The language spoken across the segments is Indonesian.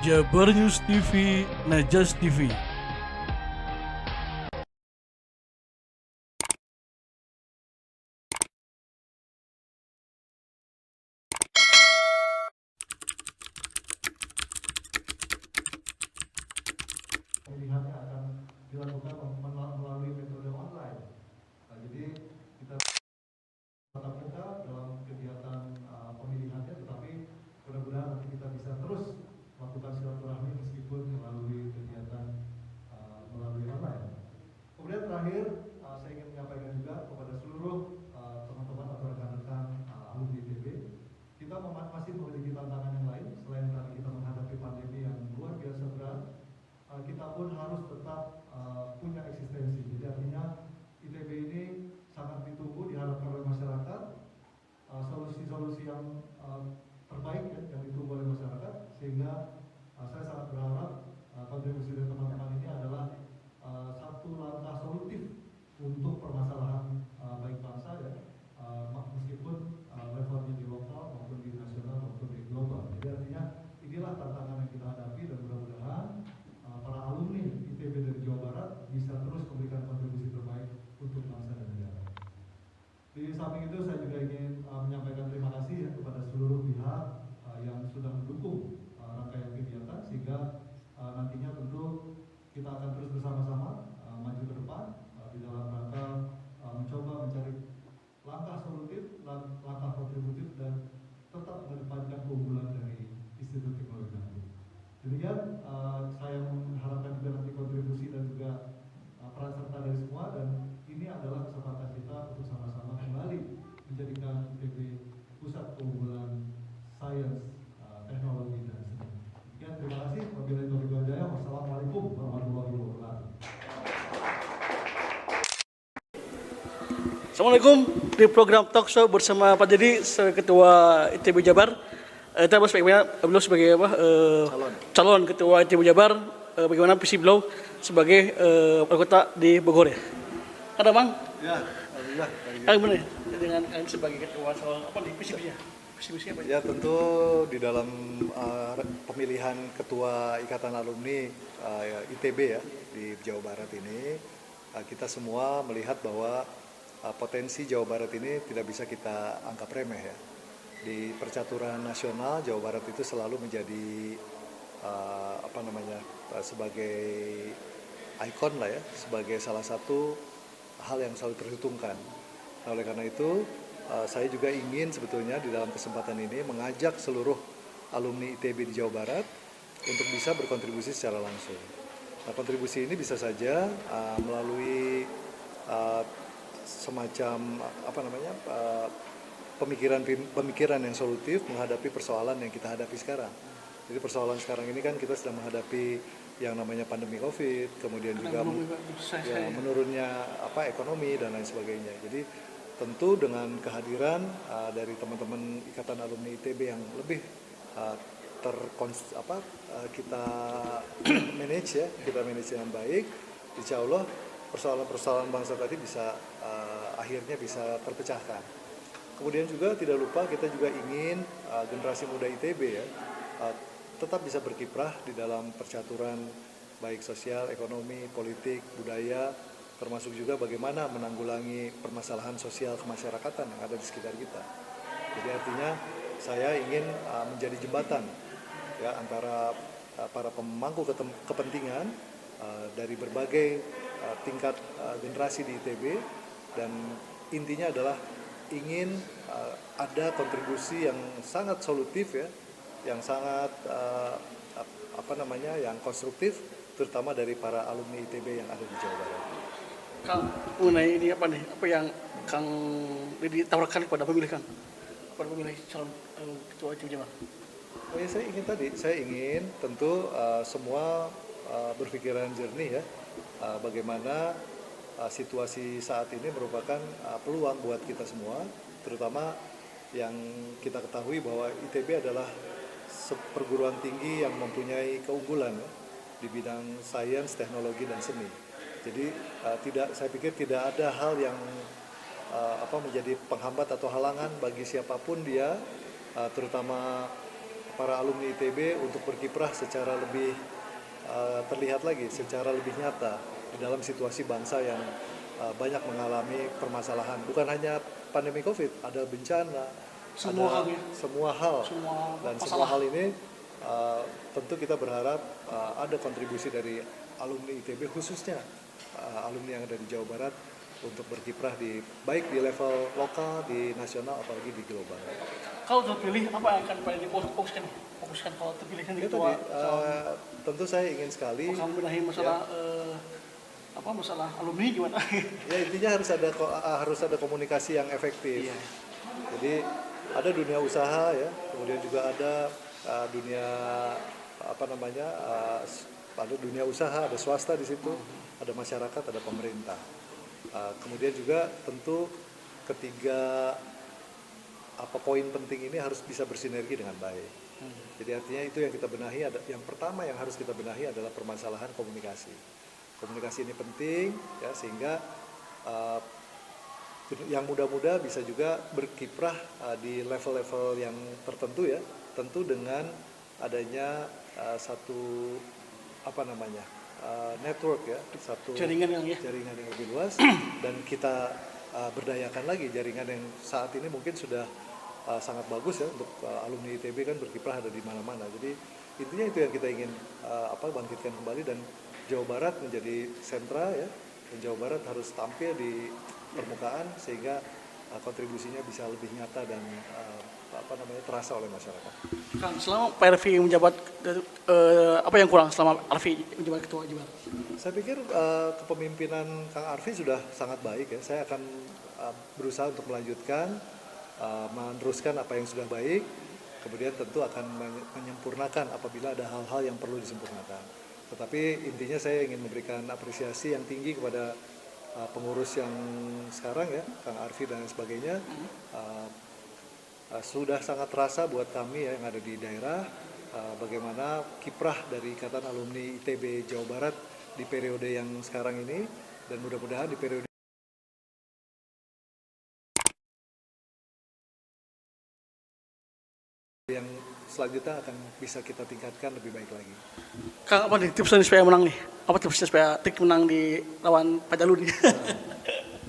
Jabar News TV, Najas TV. Pemilihannya akan dilakukan melalui metode online. Nah, jadi kita tatap muka dalam kegiatan pemilihannya, tetapi mudah-mudahan nanti kita bisa terus melakukan silaturahmi meskipun melalui kegiatan melalui online. Kemudian terakhir, saya ingin menyampaikan juga kepada seluruh teman-teman atau rekan-rekan alumni ITB, kita masih memiliki tantangan yang lain selain tadi kita menghadapi pandemi yang luar biasa berat. Kita pun harus tetap punya eksistensi. Jadi artinya ITB ini sangat ditunggu, diharapkan oleh masyarakat, solusi-solusi yang terbaik ya, yang ditunggu oleh masyarakat, sehingga saya sangat berharap kontribusi dari teman-teman ini adalah satu langkah solutif untuk permasalahan baik bangsa ya, meskipun levelnya di lokal maupun di nasional maupun di global. Jadi artinya inilah tantangan yang kita hadapi, dan mudah-mudahan para alumni ITB dari Jawa Barat bisa terus memberikan kontribusi terbaik untuk bangsa dan negara. Di samping itu saya juga ingin menyampaikan terima kasih ya kepada seluruh pihak yang sudah mendukung rangkaian kegiatan, sehingga nantinya tentu kita akan terus bersama-sama maju ke depan di dalam rangka mencoba mencari langkah solutif, langkah kontributif, dan tetap mengedepankan keunggulan dari Institut Teknologi Bandung. Demikian saya mengharapkan juga nanti kontribusi dan juga peran serta dari semua, dan ini adalah kesempatan kita untuk sama-sama kembali menjadikan ITB pusat keunggulan sains, teknologi, dan seni. Demikian, terima kasih. Wabillahi taufiq wal hidayah. Wassalamualaikum warahmatullahi wabarakatuh. Assalamualaikum, di program talk show bersama Pak Dedi, Ketua ITB Jabar. Kita beliau sebagai calon Ketua ITB Jabar, bagaimana visi beliau sebagai wali kota di Bogor ya? Ada Bang? Ya, alhamdulillah. Gimana ya? Dengan kalian sebagai ketua soal apa nih visi-visinya? Visi-misi apa Ya tentu di dalam pemilihan ketua Ikatan Alumni ITB ya di Jawa Barat ini, kita semua melihat bahwa potensi Jawa Barat ini tidak bisa kita anggap remeh ya. Di percaturan nasional Jawa Barat itu selalu menjadi sebagai ikon lah ya, sebagai salah satu hal yang selalu terhitungkan. Nah, oleh karena itu saya juga ingin sebetulnya di dalam kesempatan ini mengajak seluruh alumni ITB di Jawa Barat untuk bisa berkontribusi secara langsung. Nah, kontribusi ini bisa saja melalui semacam pemikiran yang solutif menghadapi persoalan yang kita hadapi sekarang. Jadi persoalan sekarang ini kan kita sedang menghadapi yang namanya pandemi COVID, kemudian juga menurunnya ekonomi dan lain sebagainya. Jadi tentu dengan kehadiran dari teman-teman Ikatan Alumni ITB yang lebih kita manage dengan baik, insya Allah persoalan-persoalan bangsa tadi bisa akhirnya bisa terpecahkan. Kemudian juga tidak lupa kita juga ingin generasi muda ITB ya tetap bisa berkiprah di dalam percaturan baik sosial, ekonomi, politik, budaya, termasuk juga bagaimana menanggulangi permasalahan sosial kemasyarakatan yang ada di sekitar kita. Jadi artinya saya ingin menjadi jembatan ya antara para pemangku kepentingan dari berbagai tingkat generasi di ITB, dan intinya adalah ingin ada kontribusi yang sangat solutif ya, yang sangat yang konstruktif, terutama dari para alumni ITB yang ada di Jawa Barat. Kang, mengenai ini apa nih? Apa yang Kang ditawarkan kepada pemilih Kang? Kepada pemilih calon ketua ITB Jabar? Oh ya, saya ingin tentu semua berpikiran jernih ya, bagaimana situasi saat ini merupakan peluang buat kita semua, terutama yang kita ketahui bahwa ITB adalah perguruan tinggi yang mempunyai keunggulan ya, di bidang sains, teknologi, dan seni. Jadi saya pikir tidak ada hal yang menjadi penghambat atau halangan bagi siapapun dia, terutama para alumni ITB untuk berkiprah secara lebih terlihat lagi, secara lebih nyata di dalam situasi bangsa yang banyak mengalami permasalahan. Bukan hanya pandemi COVID, ada bencana, Semua hal ya. semua hal. Semua Dan masalah. semua hal ini tentu kita berharap ada kontribusi dari alumni ITB, khususnya alumni yang ada di Jawa Barat, untuk berkiprah baik di level lokal, di nasional, apalagi di global. Kalau terpilih apa yang akan paling fokuskan kalau terpilih kan Ya, ketua? tentu saya ingin sekali. Akan benahi masalah masalah alumni gimana? Ya, intinya harus ada komunikasi yang efektif. Iya. Jadi ada dunia usaha ya, kemudian juga ada dunia ada dunia usaha, ada swasta di situ, ada masyarakat, ada pemerintah. Kemudian juga tentu ketiga poin penting ini harus bisa bersinergi dengan baik. Jadi artinya itu yang kita benahi. Yang pertama yang harus kita benahi adalah permasalahan komunikasi. Komunikasi ini penting ya, sehingga yang muda-muda bisa juga berkiprah di level-level yang tertentu ya, tentu dengan adanya satu network ya, satu Jaringan yang lebih luas, dan kita berdayakan lagi jaringan yang saat ini mungkin sudah sangat bagus ya untuk alumni ITB kan berkiprah ada di mana-mana. Jadi intinya itu yang kita ingin bangkitkan kembali, dan Jawa Barat menjadi sentra ya, dan Jawa Barat harus tampil di permukaan sehingga kontribusinya bisa lebih nyata dan terasa oleh masyarakat. Kang, selama Pak Arfi menjabat, apa yang kurang selama Arfi menjabat ketua Jabar? Saya pikir kepemimpinan Kang Arfi sudah sangat baik ya. Saya akan berusaha untuk melanjutkan, meneruskan apa yang sudah baik, kemudian tentu akan menyempurnakan apabila ada hal-hal yang perlu disempurnakan. Tetapi intinya saya ingin memberikan apresiasi yang tinggi kepada pengurus yang sekarang ya, Kang Arfi dan sebagainya. Sudah sangat terasa buat kami ya, yang ada di daerah, bagaimana kiprah dari Ikatan Alumni ITB Jawa Barat di periode yang sekarang ini, dan mudah-mudahan di periode yang selanjutnya akan bisa kita tingkatkan lebih baik lagi. Kang, apa nih tipsnya supaya menang nih? Apa tipsnya supaya Tik menang di lawan Pak Jalur nih?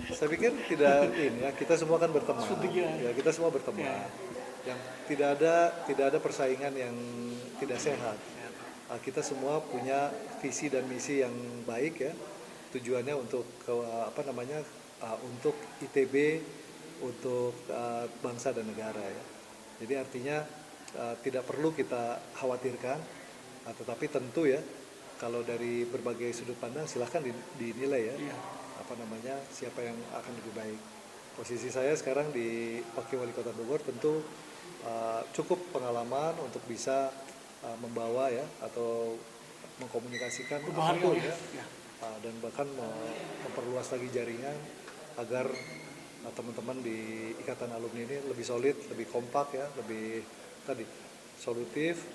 Saya pikir tidak ini ya, kita semua kan berteman. Strategi Ya, kita semua berteman. Ya. Yang tidak ada persaingan yang tidak sehat. Kita semua punya visi dan misi yang baik ya. Tujuannya untuk untuk ITB, untuk bangsa dan negara ya. Jadi artinya tidak perlu kita khawatirkan, tetapi tentu ya, kalau dari berbagai sudut pandang silahkan dinilai ya. Iya. Siapa yang akan lebih baik. Posisi saya sekarang di Wakil Wali Kota Bogor tentu cukup pengalaman untuk bisa membawa ya, atau mengkomunikasikan apapun ya, dan bahkan memperluas lagi jaringan agar teman-teman di Ikatan Alumni ini lebih solid, lebih kompak ya, lebih solutif,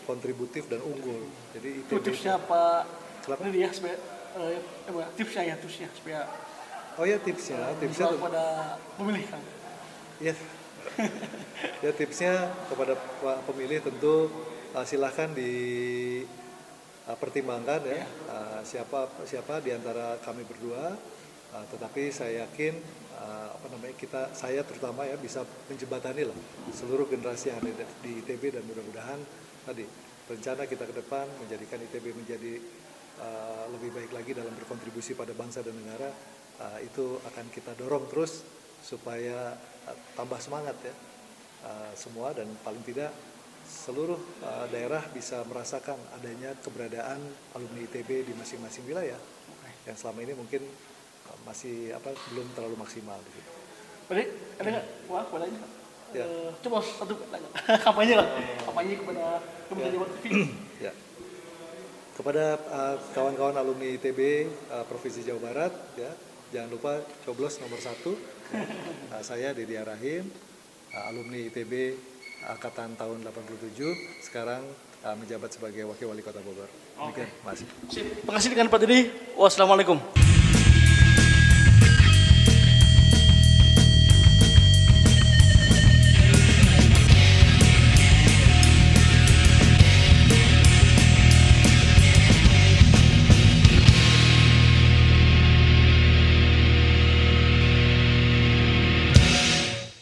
kontributif dan unggul. Jadi Itu tipsnya Pak. Kenapa? Ini dia supaya tipsnya supaya tipsnya kepada pemilih Kang. ya ya tipsnya kepada pemilih tentu silahkan dipertimbangkan ya, siapa di antara kami berdua, tetapi saya yakin saya terutama ya bisa menjembatani lah seluruh generasi yang ada di ITB, dan mudah-mudahan tadi rencana kita ke depan menjadikan ITB menjadi lebih baik lagi dalam berkontribusi pada bangsa dan negara, itu akan kita dorong terus supaya tambah semangat ya semua, dan paling tidak seluruh daerah bisa merasakan adanya keberadaan alumni ITB di masing-masing wilayah yang selama ini mungkin masih belum terlalu maksimal gitu. Jadi ada nggak? Wah, bolanya. Ya. Coba satu tanya. Kampanye lah. Kampanye kepada Jabar TV. Ya. Kepada kawan-kawan alumni ITB Provinsi Jawa Barat ya, jangan lupa coblos nomor 1. Saya Dedi Rahim, alumni ITB angkatan tahun 87, sekarang menjabat sebagai Wakil Wali Kota Bogor. Demikian, Mas. Terima kasih dengan Pak Dedi. Wassalamualaikum.